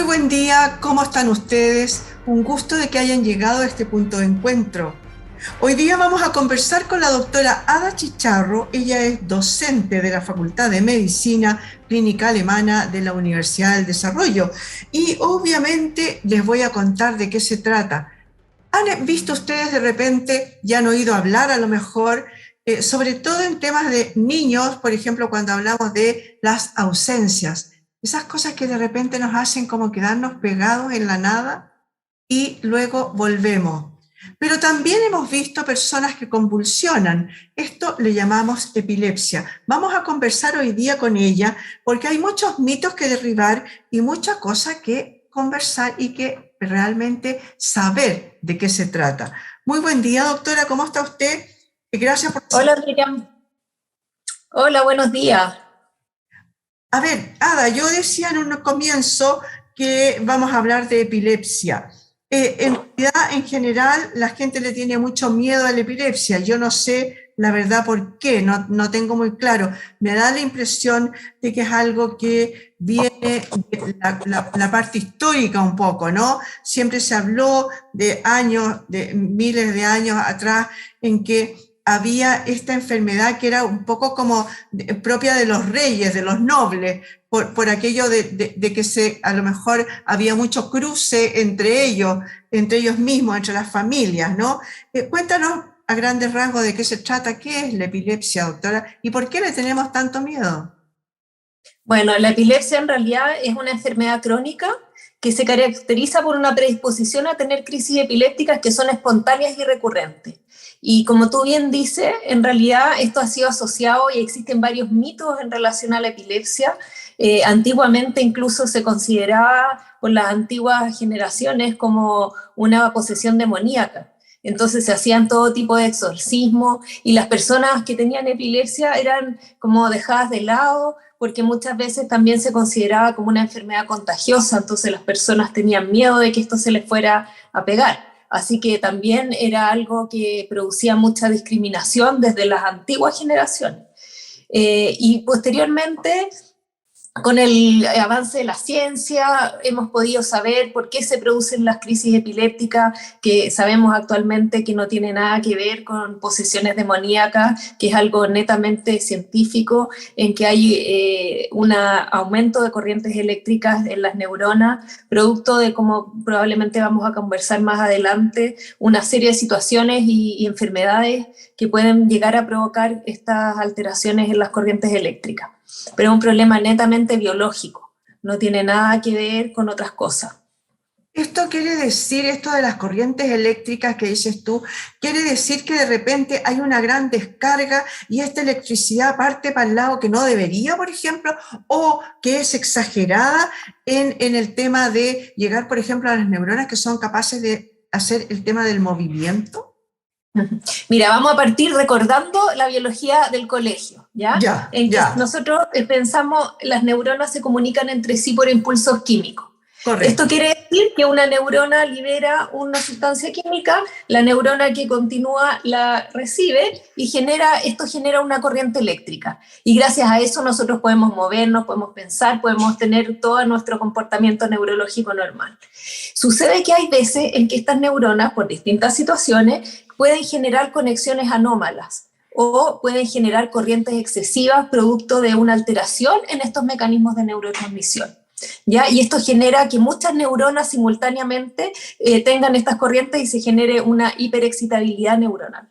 buen día, ¿cómo están ustedes? Un gusto de que hayan llegado a este punto de encuentro. Hoy día vamos a conversar con la doctora Ada Chicharro. Ella es docente de la Facultad de Medicina Clínica Alemana de la Universidad del Desarrollo. Y obviamente les voy a contar de qué se trata. ¿Han visto ustedes de repente, ya han oído hablar a lo mejor, sobre todo en temas de niños, por ejemplo, cuando hablamos de las ausencias? Esas cosas que de repente nos hacen como quedarnos pegados en la nada y luego volvemos. Pero también hemos visto personas que convulsionan. Esto le llamamos epilepsia. Vamos a conversar hoy día con ella porque hay muchos mitos que derribar y muchas cosas que conversar y que realmente saber de qué se trata. Muy buen día, doctora. ¿Cómo está usted? Gracias por... Hola, Miriam. Hola, buenos días. A ver, Ada, yo decía en un comienzo que vamos a hablar de epilepsia. En realidad, en general, la gente le tiene mucho miedo a la epilepsia. Yo no sé la verdad por qué, no tengo muy claro. Me da la impresión de que es algo que viene de la parte histórica un poco, ¿no? Siempre se habló de años, de miles de años atrás, en que había esta enfermedad que era un poco como propia de los reyes, de los nobles, por aquello de que a lo mejor había mucho cruce entre ellos mismos, entre las familias, ¿no? Cuéntanos a grandes rasgos de qué se trata, qué es la epilepsia, doctora, y por qué le tenemos tanto miedo. Bueno, la epilepsia en realidad es una enfermedad crónica que se caracteriza por una predisposición a tener crisis epilépticas que son espontáneas y recurrentes. Y como tú bien dices, en realidad esto ha sido asociado y existen varios mitos en relación a la epilepsia. Antiguamente incluso se consideraba por las antiguas generaciones como una posesión demoníaca. Entonces se hacían todo tipo de exorcismos y las personas que tenían epilepsia eran como dejadas de lado porque muchas veces también se consideraba como una enfermedad contagiosa, entonces las personas tenían miedo de que esto se les fuera a pegar. Así que también era algo que producía mucha discriminación desde las antiguas generaciones. Y posteriormente, con el avance de la ciencia, hemos podido saber por qué se producen las crisis epilépticas, que sabemos actualmente que no tiene nada que ver con posesiones demoníacas, que es algo netamente científico, en que hay un aumento de corrientes eléctricas en las neuronas, producto de, como probablemente vamos a conversar más adelante, una serie de situaciones y enfermedades que pueden llegar a provocar estas alteraciones en las corrientes eléctricas. Pero es un problema netamente biológico, no tiene nada que ver con otras cosas. Esto quiere decir, esto de las corrientes eléctricas que dices tú, quiere decir que de repente hay una gran descarga y esta electricidad parte para el lado que no debería, por ejemplo, o que es exagerada en el tema de llegar, por ejemplo, a las neuronas que son capaces de hacer el tema del movimiento. Mira, vamos a partir recordando la biología del colegio, ¿ya? Ya, En que ya, nosotros pensamos, las neuronas se comunican entre sí por impulsos químicos. Esto correcto. quiere decir que una neurona libera una sustancia química, la neurona que continúa la recibe y esto genera una corriente eléctrica. Y gracias a eso nosotros podemos movernos, podemos pensar, podemos tener todo nuestro comportamiento neurológico normal. Sucede que hay veces en que estas neuronas, por distintas situaciones, pueden generar conexiones anómalas o pueden generar corrientes excesivas producto de una alteración en estos mecanismos de neurotransmisión. ¿Ya? Y esto genera que muchas neuronas simultáneamente tengan estas corrientes y se genere una hiperexcitabilidad neuronal.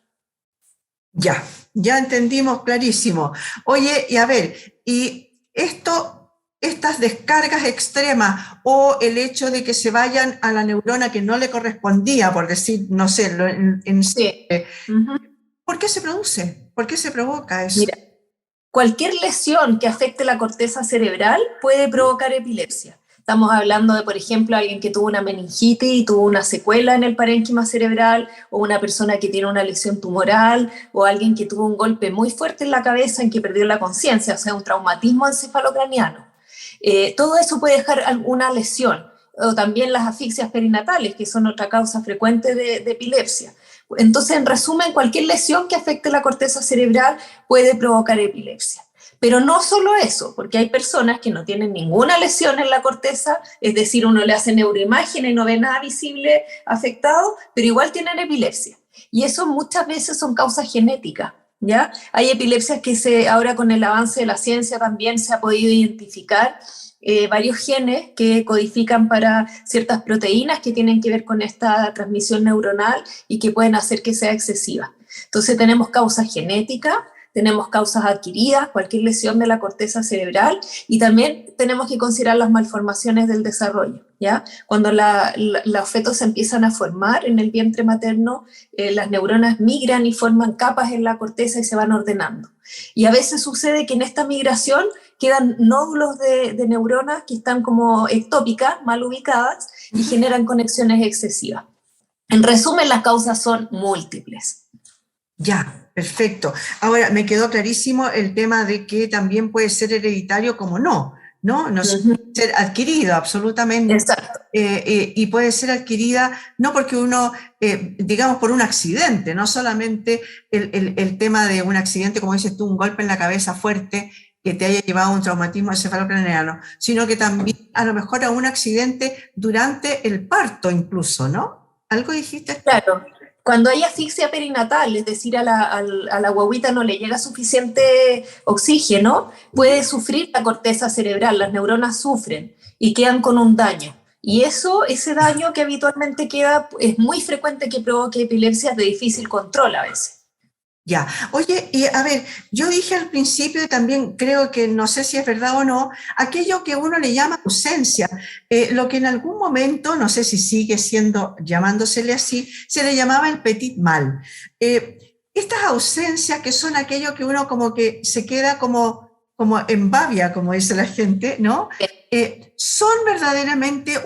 Ya entendimos clarísimo. Oye, y a ver, y estas descargas extremas o el hecho de que se vayan a la neurona que no le correspondía, por decir, no sé, Sí. ¿Por qué se produce? ¿Por qué se provoca eso? Mira, cualquier lesión que afecte la corteza cerebral puede provocar epilepsia. Estamos hablando de, por ejemplo, alguien que tuvo una meningitis y tuvo una secuela en el parénquima cerebral, o una persona que tiene una lesión tumoral, o alguien que tuvo un golpe muy fuerte en la cabeza en que perdió la conciencia, o sea, un traumatismo encefalocraniano. Todo eso puede dejar alguna lesión, o también las asfixias perinatales, que son otra causa frecuente de epilepsia. Entonces, en resumen, cualquier lesión que afecte la corteza cerebral puede provocar epilepsia. Pero no solo eso, porque hay personas que no tienen ninguna lesión en la corteza, es decir, uno le hace neuroimagen y no ve nada visible afectado, pero igual tienen epilepsia. Y eso muchas veces son causas genéticas, ¿ya? Hay epilepsias que ahora con el avance de la ciencia también se ha podido identificar varios genes que codifican para ciertas proteínas que tienen que ver con esta transmisión neuronal y que pueden hacer que sea excesiva. Entonces tenemos causas genéticas, tenemos causas adquiridas, cualquier lesión de la corteza cerebral, y también tenemos que considerar las malformaciones del desarrollo, ¿ya? Cuando los fetos se empiezan a formar en el vientre materno, las neuronas migran y forman capas en la corteza y se van ordenando. Y a veces sucede que en esta migración quedan nódulos de neuronas que están como ectópicas, mal ubicadas, y generan conexiones excesivas. En resumen, las causas son múltiples. Ya, perfecto. Ahora, me quedó clarísimo el tema de que también puede ser hereditario como no puede ser adquirido absolutamente. Exacto. Y puede ser adquirida no porque uno, digamos, por un accidente, no solamente el tema de un accidente, como dices tú, un golpe en la cabeza fuerte que te haya llevado a un traumatismo encefalocraneano, sino que también a lo mejor a un accidente durante el parto incluso, ¿no? ¿Algo dijiste? Claro. Cuando hay asfixia perinatal, es decir, a la guaguita no le llega suficiente oxígeno, puede sufrir la corteza cerebral, las neuronas sufren y quedan con un daño. Y ese daño que habitualmente queda, es muy frecuente que provoque epilepsias de difícil control a veces. Ya, oye, y a ver, yo dije al principio y también creo que no sé si es verdad o no, aquello que uno le llama ausencia, lo que en algún momento, no sé si sigue siendo, llamándosele así, se le llamaba el petit mal. Estas ausencias que son aquello que uno como que se queda como en babia, como dice la gente, ¿no? ¿Son verdaderamente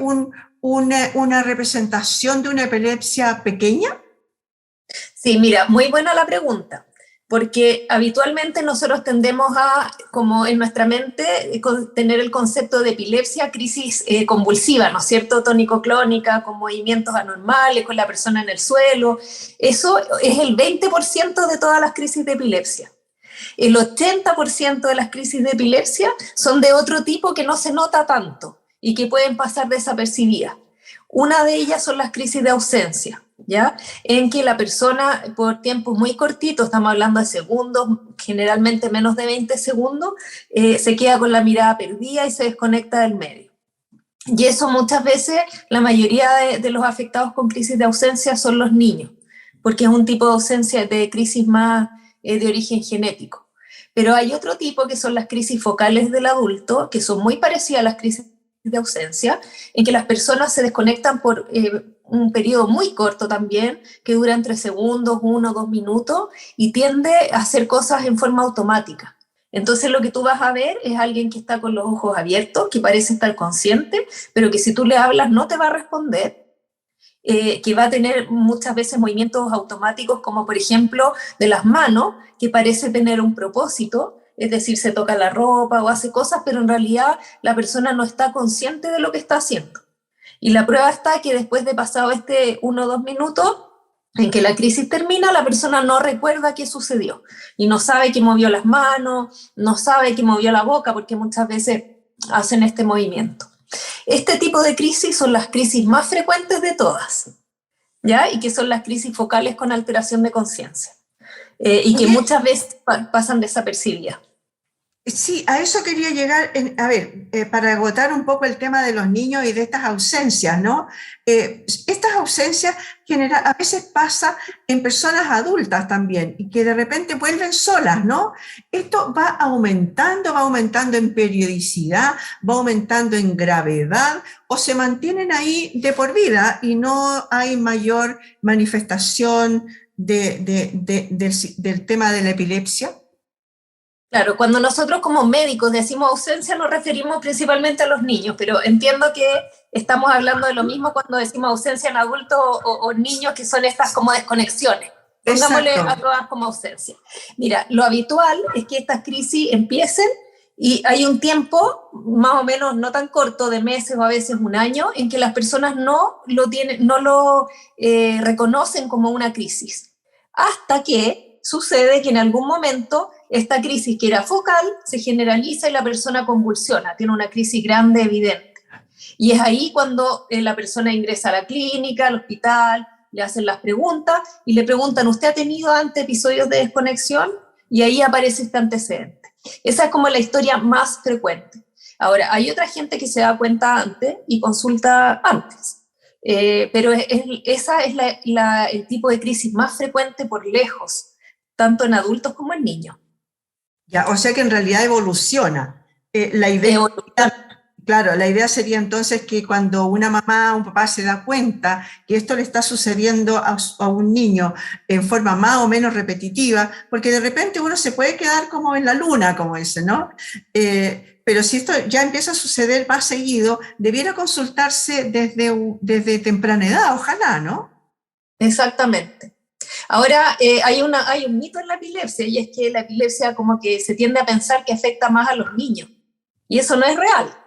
una representación de una epilepsia pequeña? Sí, mira, muy buena la pregunta, porque habitualmente nosotros tendemos a, como en nuestra mente, tener el concepto de epilepsia, crisis convulsiva, ¿no es cierto? Tónico-clónica, con movimientos anormales, con la persona en el suelo. Eso es el 20% de todas las crisis de epilepsia. El 80% de las crisis de epilepsia son de otro tipo que no se nota tanto y que pueden pasar desapercibidas. Una de ellas son las crisis de ausencia, ¿ya? En que la persona por tiempos muy cortitos, estamos hablando de segundos, generalmente menos de 20 segundos, se queda con la mirada perdida y se desconecta del medio. Y eso muchas veces, la mayoría de los afectados con crisis de ausencia son los niños, porque es un tipo de ausencia, de crisis más de origen genético. Pero hay otro tipo que son las crisis focales del adulto, que son muy parecidas a las crisis de ausencia, en que las personas se desconectan por un periodo muy corto también, que dura entre segundos, 1 o 2 minutos, y tiende a hacer cosas en forma automática. Entonces lo que tú vas a ver es alguien que está con los ojos abiertos, que parece estar consciente, pero que si tú le hablas no te va a responder, que va a tener muchas veces movimientos automáticos, como por ejemplo de las manos, que parece tener un propósito, es decir, se toca la ropa o hace cosas, pero en realidad la persona no está consciente de lo que está haciendo. Y la prueba está que después de pasado 1 o 2 minutos, en que la crisis termina, la persona no recuerda qué sucedió y no sabe que movió las manos, no sabe que movió la boca, porque muchas veces hacen este movimiento. Este tipo de crisis son las crisis más frecuentes de todas, ¿ya? Y que son las crisis focales con alteración de conciencia, y que muchas veces pasan desapercibidas. Sí, a eso quería llegar, a ver, para agotar un poco el tema de los niños y de estas ausencias, ¿no? Estas ausencias a veces pasa en personas adultas también y que de repente vuelven solas, ¿no? Esto va aumentando en periodicidad, va aumentando en gravedad o se mantienen ahí de por vida y no hay mayor manifestación del tema de la epilepsia. Claro, cuando nosotros como médicos decimos ausencia nos referimos principalmente a los niños, pero entiendo que estamos hablando de lo mismo cuando decimos ausencia en adultos o niños, que son estas como desconexiones. Pongámosle a todas como ausencia. Mira, lo habitual es que estas crisis empiecen y hay un tiempo, más o menos no tan corto, de meses o a veces un año, en que las personas no lo reconocen como una crisis. Hasta que sucede que en algún momento esta crisis que era focal se generaliza y la persona convulsiona, tiene una crisis grande, evidente. Y es ahí cuando la persona ingresa a la clínica, al hospital, le hacen las preguntas y le preguntan, ¿usted ha tenido antes episodios de desconexión? Y ahí aparece este antecedente. Esa es como la historia más frecuente. Ahora, hay otra gente que se da cuenta antes y consulta antes, pero esa es el tipo de crisis más frecuente por lejos, tanto en adultos como en niños. Ya, o sea que en realidad evoluciona. La idea, claro, la idea sería entonces que cuando una mamá o un papá se da cuenta que esto le está sucediendo a un niño en forma más o menos repetitiva, porque de repente uno se puede quedar como en la luna, como dicen, ¿no? Pero si esto ya empieza a suceder más seguido, debiera consultarse desde temprana edad, ojalá, ¿no? Exactamente. Ahora, hay un mito en la epilepsia, y es que la epilepsia como que se tiende a pensar que afecta más a los niños, y eso no es real.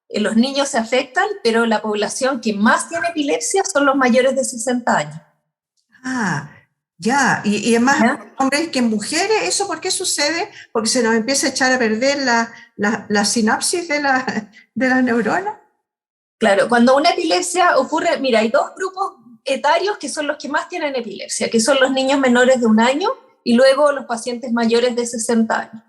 Los niños se afectan, pero la población que más tiene epilepsia son los mayores de 60 años. Ah, ya, y es más ¿Ya? hombres que en mujeres. ¿Eso por qué sucede? Porque se nos empieza a echar a perder la sinapsis de las neuronas. Claro, cuando una epilepsia ocurre, mira, hay dos grupos etarios que son los que más tienen epilepsia, que son los niños menores de 1 año y luego los pacientes mayores de 60 años.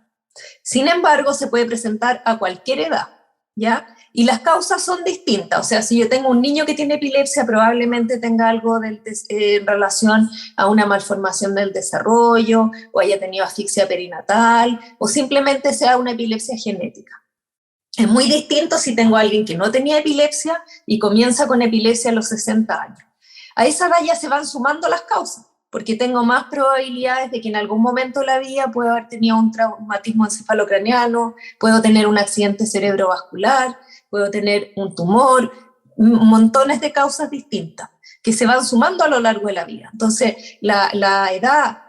Sin embargo, se puede presentar a cualquier edad, ¿ya? Y las causas son distintas. O sea, si yo tengo un niño que tiene epilepsia, probablemente tenga algo en relación a una malformación del desarrollo, o haya tenido asfixia perinatal, o simplemente sea una epilepsia genética. Es muy distinto si tengo a alguien que no tenía epilepsia y comienza con epilepsia a los 60 años. A esa edad ya se van sumando las causas, porque tengo más probabilidades de que en algún momento de la vida pueda haber tenido un traumatismo encefalocraniano, puedo tener un accidente cerebrovascular, puedo tener un tumor, montones de causas distintas que se van sumando a lo largo de la vida. Entonces, la edad,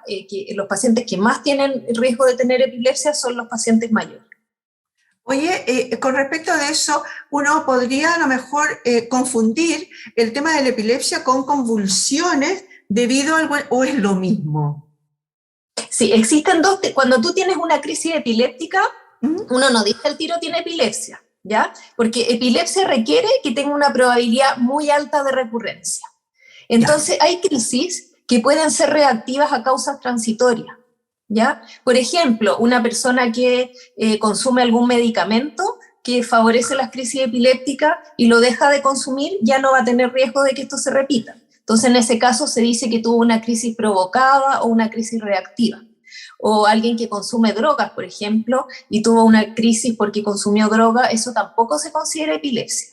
los pacientes que más tienen riesgo de tener epilepsia son los pacientes mayores. Oye, con respecto a eso, uno podría a lo mejor confundir el tema de la epilepsia con convulsiones debido a algo, o es lo mismo. Sí, existen dos. Cuando tú tienes una crisis epiléptica, uno no dice el tiro tiene epilepsia, ¿ya? Porque epilepsia requiere que tenga una probabilidad muy alta de recurrencia. Entonces, hay crisis que pueden ser reactivas a causas transitorias, ¿ya? Por ejemplo, una persona que consume algún medicamento que favorece las crisis epilépticas y lo deja de consumir, ya no va a tener riesgo de que esto se repita. Entonces, en ese caso se dice que tuvo una crisis provocada o una crisis reactiva. O alguien que consume drogas, por ejemplo, y tuvo una crisis porque consumió droga, eso tampoco se considera epilepsia.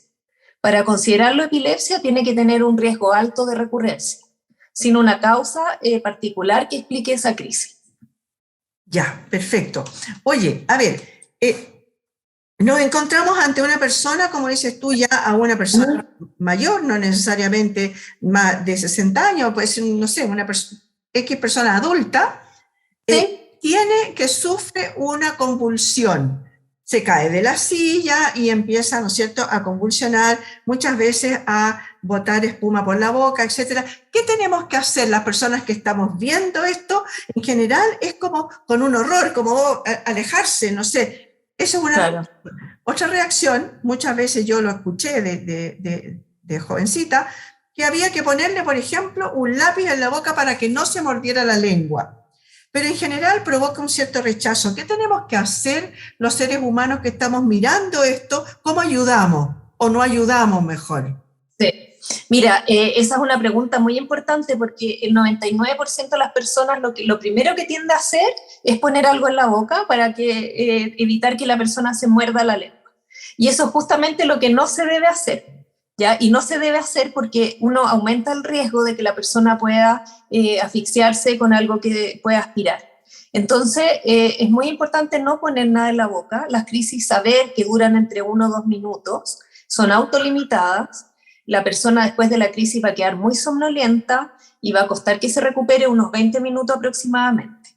Para considerarlo epilepsia tiene que tener un riesgo alto de recurrencia, sin una causa particular que explique esa crisis. Ya, perfecto. Oye, a ver, nos encontramos ante una persona, como dices tú, ya a una persona mayor, no necesariamente más de 60 años, puede ser, no sé, una X persona adulta, ¿Sí? que sufre una convulsión. Se cae de la silla y empieza, ¿no es cierto?, a convulsionar, muchas veces a botar espuma por la boca, etcétera. ¿Qué tenemos que hacer las personas que estamos viendo esto? En general es como con un horror, como alejarse, no sé. Esa es una Claro. Otra reacción. Muchas veces yo lo escuché de jovencita, que había que ponerle, por ejemplo, un lápiz en la boca para que no se mordiera la lengua. Pero en general provoca un cierto rechazo. ¿Qué tenemos que hacer los seres humanos que estamos mirando esto? ¿Cómo ayudamos o no ayudamos mejor? Sí. Mira, esa es una pregunta muy importante porque el 99% de las personas lo primero que tiende a hacer es poner algo en la boca para evitar que la persona se muerda la lengua. Y eso es justamente lo que no se debe hacer, ¿ya? Y no se debe hacer porque uno aumenta el riesgo de que la persona pueda asfixiarse con algo que pueda aspirar. Entonces, es muy importante no poner nada en la boca. Las crisis, saber que duran entre 1 o 2 minutos, son autolimitadas. La persona después de la crisis va a quedar muy somnolienta y va a costar que se recupere unos 20 minutos aproximadamente.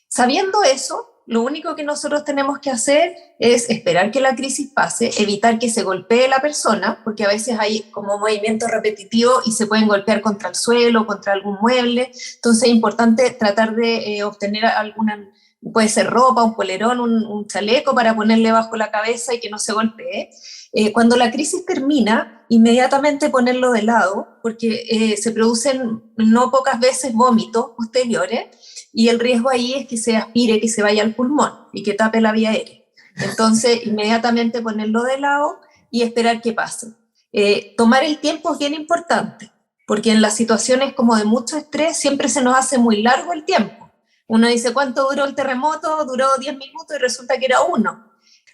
Sabiendo eso, lo único que nosotros tenemos que hacer es esperar que la crisis pase, evitar que se golpee la persona, porque a veces hay como movimientos repetitivos y se pueden golpear contra el suelo, contra algún mueble. Entonces es importante tratar de obtener alguna, puede ser ropa, un polerón, un chaleco para ponerle bajo la cabeza y que no se golpee. Cuando la crisis termina, inmediatamente ponerlo de lado, porque se producen no pocas veces vómitos posteriores, y el riesgo ahí es que se aspire, que se vaya al pulmón y que tape la vía aérea. Entonces, inmediatamente ponerlo de lado y esperar que pase. Tomar el tiempo es bien importante, porque en las situaciones como de mucho estrés siempre se nos hace muy largo el tiempo. Uno dice, ¿cuánto duró el terremoto? Duró 10 minutos y resulta que era 1.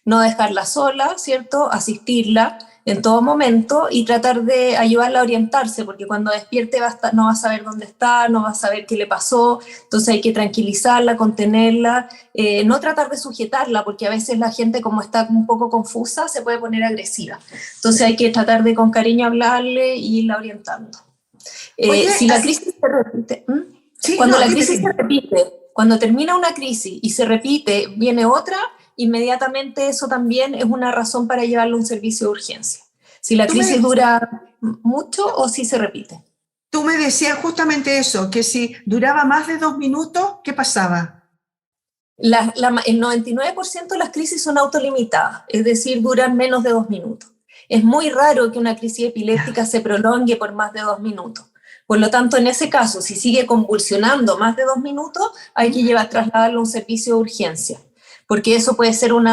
No dejarla sola, ¿cierto? Asistirla en todo momento y tratar de ayudarla a orientarse, porque cuando despierte no va a saber dónde está, no va a saber qué le pasó, entonces hay que tranquilizarla, contenerla, no tratar de sujetarla, porque a veces la gente, como está un poco confusa, se puede poner agresiva. Entonces hay que tratar de con cariño hablarle y irla orientando. Oye, Si la crisis se repite, sí, cuando no, la dime, crisis se dime. repite, cuando termina una crisis y se repite, viene otra, inmediatamente eso también es una razón para llevarlo a un servicio de urgencia. Si la Tú me, crisis dura mucho o si se repite. tú me decías justamente eso, que si duraba más de 2 minutos, ¿qué pasaba? El 99% de las crisis son autolimitadas, es decir, duran menos de 2 minutos. Es muy raro que una crisis epiléptica Ya. se prolongue por más de 2 minutos. Por lo tanto, en ese caso, si sigue convulsionando más de 2 minutos, hay que trasladarlo a un servicio de urgencia, porque eso puede ser un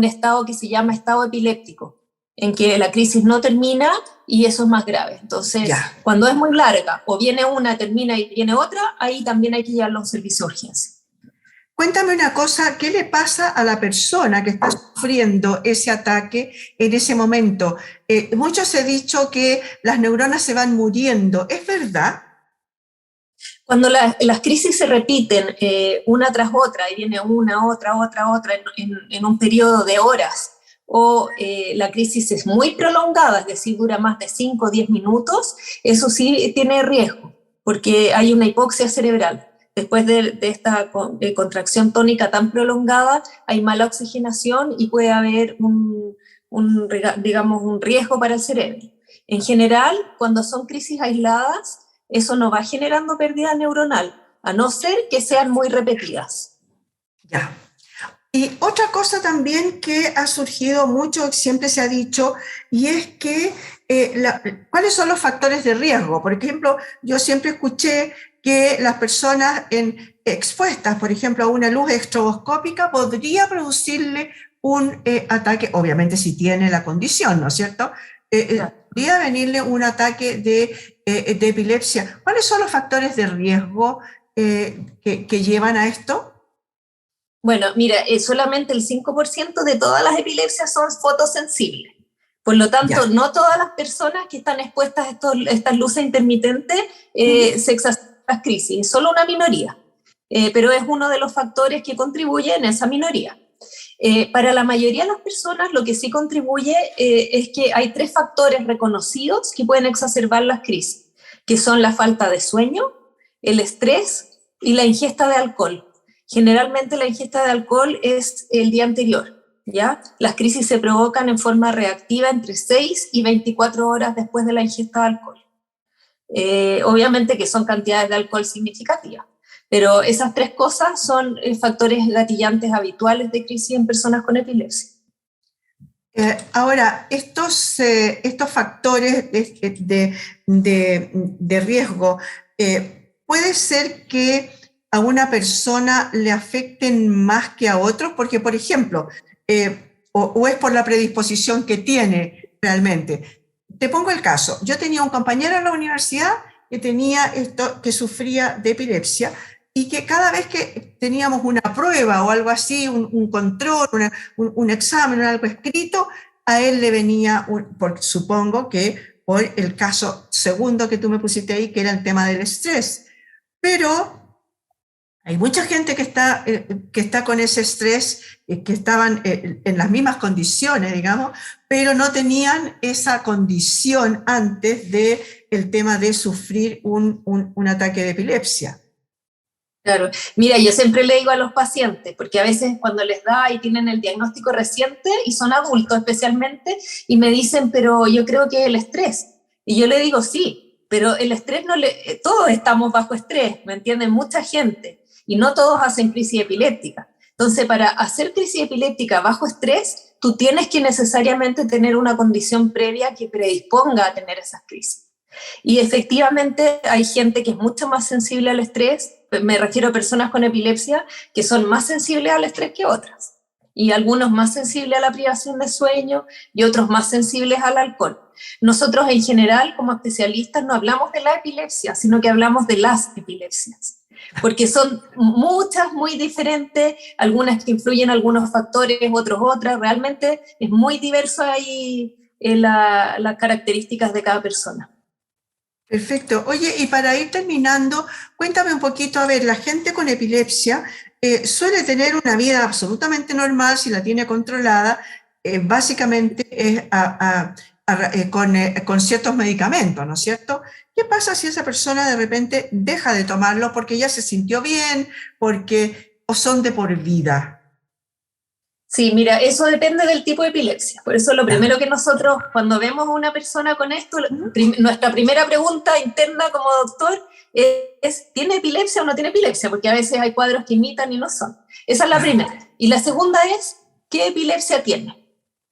estado que se llama estado epiléptico, en que la crisis no termina y eso es más grave. Entonces, Ya. cuando es muy larga, o viene una, termina y viene otra, ahí también hay que llevarlo a un servicio de urgencia. Cuéntame una cosa, ¿qué le pasa a la persona que está sufriendo ese ataque en ese momento? Muchos se ha dicho que las neuronas se van muriendo, ¿es verdad? Cuando las crisis se repiten una tras otra y viene una, otra en un periodo de horas, o la crisis es muy prolongada, es decir, dura más de 5 o 10 minutos, eso sí tiene riesgo, porque hay una hipoxia cerebral. Después de esta contracción tónica tan prolongada, hay mala oxigenación y puede haber digamos, un riesgo para el cerebro. En general, cuando son crisis aisladas, eso no va generando pérdida neuronal, a no ser que sean muy repetidas. Ya. Y otra cosa también que ha surgido mucho, siempre se ha dicho, y es que ¿cuáles son los factores de riesgo? Por ejemplo, yo siempre escuché que las personas expuestas, por ejemplo, a una luz estroboscópica podría producirle un ataque, obviamente si tiene la condición, ¿no es cierto? Podría venirle un ataque de epilepsia. ¿Cuáles son los factores de riesgo que llevan a esto? Bueno, mira, solamente el 5% de todas las epilepsias son fotosensibles. Por lo tanto, Ya. no todas las personas que están expuestas a estas luces intermitentes se exacerban las crisis, solo una minoría. Pero es uno de los factores que contribuye en esa minoría. Para la mayoría de las personas lo que sí contribuye es que hay 3 factores reconocidos que pueden exacerbar las crisis, que son la falta de sueño, el estrés y la ingesta de alcohol. Generalmente la ingesta de alcohol es el día anterior, ¿ya? Las crisis se provocan en forma reactiva entre 6 y 24 horas después de la ingesta de alcohol. Obviamente que son cantidades de alcohol significativas, pero esas 3 cosas son factores gatillantes habituales de crisis en personas con epilepsia. Ahora, estos factores de riesgo, puede ser que a una persona le afecten más que a otros, porque, por ejemplo, o es por la predisposición que tiene realmente. Te pongo el caso. Yo tenía un compañero en la universidad que tenía esto, que sufría de epilepsia, y que cada vez que teníamos una prueba o algo así, un control, un examen o algo escrito, a él le venía, porque supongo que por el caso segundo que tú me pusiste ahí, que era el tema del estrés. Pero hay mucha gente que está con ese estrés, que estaban en las mismas condiciones, digamos, pero no tenían esa condición antes del tema de sufrir un ataque de epilepsia. Claro, mira, yo siempre le digo a los pacientes, porque a veces cuando les da y tienen el diagnóstico reciente, y son adultos especialmente, y me dicen, pero yo creo que el estrés. Y yo le digo, sí, pero el estrés no le... Todos estamos bajo estrés, ¿me entienden? Mucha gente, y no todos hacen crisis epiléptica. Entonces, para hacer crisis epiléptica bajo estrés, tú tienes que necesariamente tener una condición previa que predisponga a tener esas crisis. Y efectivamente hay gente que es mucho más sensible al estrés, me refiero a personas con epilepsia que son más sensibles al estrés que otras, y algunos más sensibles a la privación de sueño y otros más sensibles al alcohol. Nosotros en general como especialistas no hablamos de la epilepsia, sino que hablamos de las epilepsias, porque son muchas, muy diferentes, algunas que influyen algunos factores, otros otras, realmente es muy diverso ahí las características de cada persona. Perfecto. Oye, y para ir terminando, cuéntame un poquito, a ver, la gente con epilepsia suele tener una vida absolutamente normal si la tiene controlada, básicamente es con ciertos medicamentos, ¿no es cierto? ¿Qué pasa si esa persona de repente deja de tomarlo porque ya se sintió bien, o son de por vida? Sí, mira, eso depende del tipo de epilepsia. Por eso lo primero que nosotros, cuando vemos a una persona con esto, nuestra primera pregunta interna como doctor es, ¿tiene epilepsia o no tiene epilepsia? Porque a veces hay cuadros que imitan y no son. Esa es la primera. Y la segunda es, ¿qué epilepsia tiene?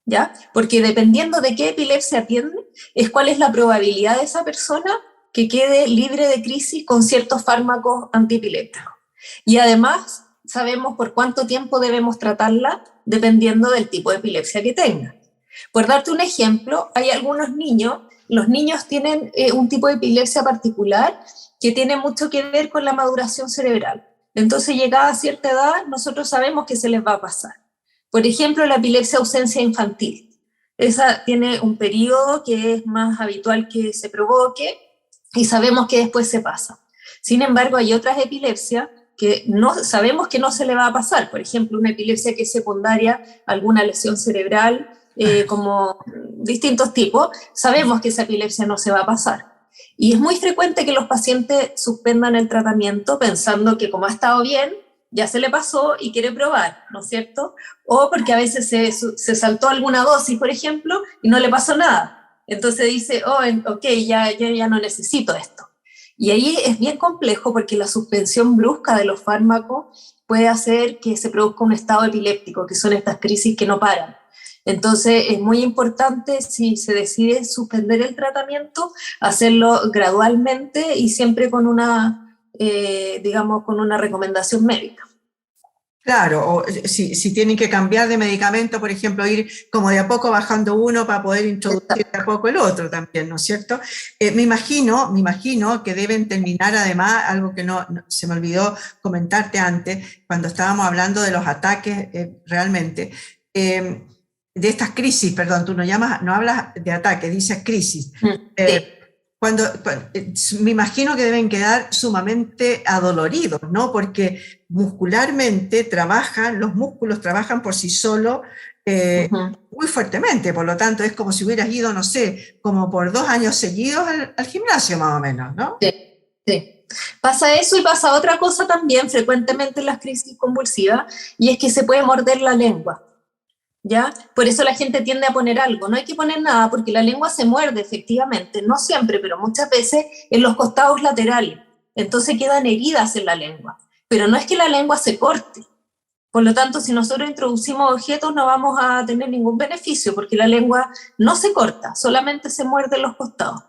¿Ya? Porque dependiendo de qué epilepsia tiene, es cuál es la probabilidad de esa persona que quede libre de crisis con ciertos fármacos antiepilépticos. Y además, sabemos por cuánto tiempo debemos tratarla dependiendo del tipo de epilepsia que tenga. Por darte un ejemplo, hay algunos niños, los niños tienen un tipo de epilepsia particular que tiene mucho que ver con la maduración cerebral. Entonces, llegada a cierta edad, nosotros sabemos que se les va a pasar. Por ejemplo, la epilepsia ausencia infantil. Esa tiene un periodo que es más habitual que se provoque y sabemos que después se pasa. Sin embargo, hay otras epilepsias que no, sabemos que no se le va a pasar. Por ejemplo, una epilepsia que es secundaria a alguna lesión cerebral, como distintos tipos, sabemos que esa epilepsia no se va a pasar. Y es muy frecuente que los pacientes suspendan el tratamiento pensando que como ha estado bien, ya se le pasó y quiere probar, ¿no es cierto? O porque a veces se saltó alguna dosis, por ejemplo, y no le pasó nada. Entonces dice, oh, ok, ya no necesito esto. Y ahí es bien complejo porque la suspensión brusca de los fármacos puede hacer que se produzca un estado epiléptico, que son estas crisis que no paran. Entonces es muy importante, si se decide suspender el tratamiento, hacerlo gradualmente y siempre con una, digamos, con una recomendación médica. Claro, o si tienen que cambiar de medicamento, por ejemplo, ir como de a poco bajando uno para poder introducir de a poco el otro también, ¿no es cierto? Me imagino que deben terminar además, algo que no se me olvidó comentarte antes, cuando estábamos hablando de los ataques realmente, de estas crisis, perdón, tú no hablas de ataques, dices crisis. Sí. Me imagino que deben quedar sumamente adoloridos, ¿no? Porque muscularmente los músculos trabajan por sí solos muy fuertemente, por lo tanto es como si hubieras ido, no sé, como por 2 años seguidos al gimnasio más o menos, ¿no? Sí, sí. Pasa eso y pasa otra cosa también frecuentemente en las crisis convulsivas, y es que se puede morder la lengua. ¿Ya? Por eso la gente tiende a poner algo. No hay que poner nada porque la lengua se muerde efectivamente, no siempre, pero muchas veces en los costados laterales. Entonces quedan heridas en la lengua. Pero no es que la lengua se corte. Por lo tanto, si nosotros introducimos objetos no vamos a tener ningún beneficio porque la lengua no se corta, solamente se muerde en los costados.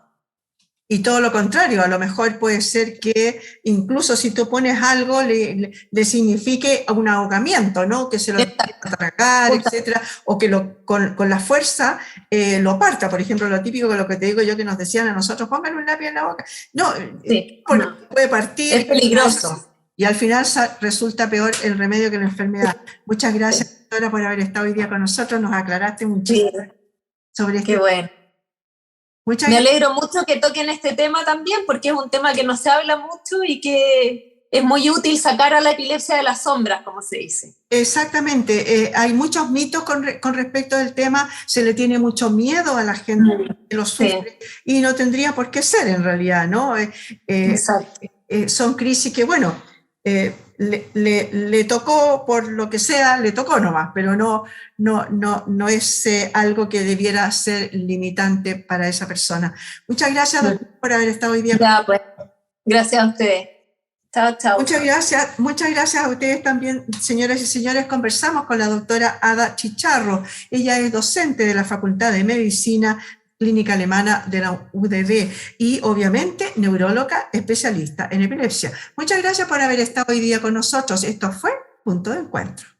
Y todo lo contrario, a lo mejor puede ser que incluso si tú pones algo le signifique un ahogamiento, ¿no? Que se lo empiece a tragar, etcétera, o que con la fuerza lo parta. Por ejemplo, lo típico de lo que te digo yo que nos decían a nosotros, pónganle un lápiz en la boca. No, sí, porque puede partir. Es peligroso. Y al final resulta peor el remedio que la enfermedad. Muchas gracias, doctora, por haber estado hoy día con nosotros. Nos aclaraste muchísimo sobre este. Qué bueno. Me alegro mucho que toquen este tema también, porque es un tema que no se habla mucho y que es muy útil sacar a la epilepsia de las sombras, como se dice. Exactamente, hay muchos mitos con respecto al tema, se le tiene mucho miedo a la gente que lo sufre, y no tendría por qué ser en realidad, ¿no? Exacto. Son crisis que, bueno, le tocó por lo que sea, le tocó nomás, pero no es algo que debiera ser limitante para esa persona. Muchas gracias, doctor, por haber estado hoy día. Ya, pues, gracias a ustedes. Chao, chao. Muchas gracias a ustedes también, señoras y señores. Conversamos con la doctora Ada Chicharro. Ella es docente de la Facultad de Medicina Clínica Alemana de la UDD y obviamente neuróloga especialista en epilepsia. Muchas gracias por haber estado hoy día con nosotros. Esto fue Punto de Encuentro.